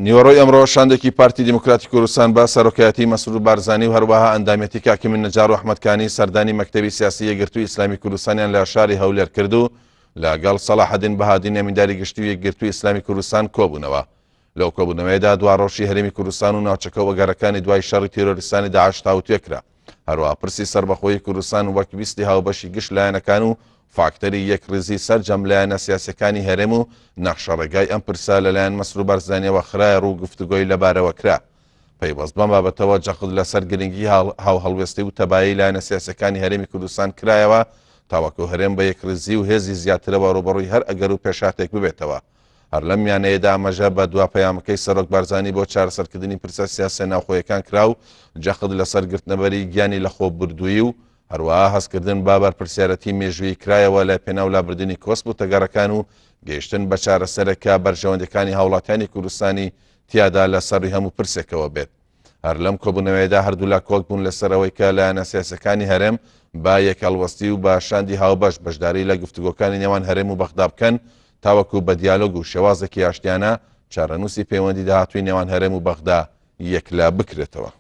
نیوەڕۆی ئەمڕۆ شاندێکی پارتی دیموکراتی کوردستان بە سەرۆکایەتی مەسرور بارزانی و هەروەها ئەندامەتی کاکی من نەجار و ئەحمەدکانی سەردانی مەکتەبی سیاسی یەکگرتووی ئیسلامی کوردستانیان لە شاری هەولێر کرد و لەگەڵ سەلاحەدین بەهادین ئەمینداری گشتی و یەکگرتووی ئیسلامی کوردستان کۆبوونەوە. لەو کۆبوونەوەیەدا دواڕۆژی هەرێمی کوردستان و ناوچەکە وەگەرەکانی دوای شەڕی تیرۆریستانی داعش تاوتوێکرا. هەروەها پرسی سەربەخۆیی کوردستان وەک ویستی هاوبەشی گشت لایەنەکان و فاکتەری یەکڕێزی سەرجەم لایەنە سیاسەکانی هەرێم و نەخشەڕێگای ئەم پرسە لەلایەن مەسرور بارزانیەوە خرایە ڕوو گفتوگۆی لەبارەوە کرا. پەیوەست بەم بابەتەوە جەخت لەسەر گرنگی هاو هەڵوێستی و تەبایی لایەنە سیاسەکانی هەرێمی کوردستان کرایەوە تاوەکو هەرێم بە یەکڕێزی و هێزی زیاترەوە ڕوبەڕووی هەر ئەگەر و پێشاتێک ببێتەوە. هەر لەم میانەیەدا ئەمەژە بە دوا پەیامەکەی سەرۆک بارزانی بۆ چارەسەرکردنی پرسە سیاسە ناوخۆیەکان کرا و جەخت لەسەر گرتنەبەری گیانی لە خۆبردووی و هەروەها هەستکردن بابەر پرسیارەتی مێژووی کرایەوە لە پێناو لابردنی کۆسپ و تەگەڕەکان و گەیشتن بە چارەسەرێکە بەرژەوەندەکانی هاوڵاتیانی کوردستانی تیادا لە سەڕی هەموو پرسێکەوە بێت. هەر لەم کۆبوونەوەیەدا هەردوولا کۆک بوون لەسەرەوەی کە لایەنە سیاسەکانی هەرێم با یەکەڵوەستی و بە شاندی هاوبەش بەشداری لە گفتوگۆکانی نێوان هەرێم و بەغدا بکەن تاوەکو بە دیالۆگ و شێوازێکی ئاشتیانە چارەنووسی پەیوەندی داهاتووی نێوان هەرێم و بەغدا یەکلا بکرێتەوە.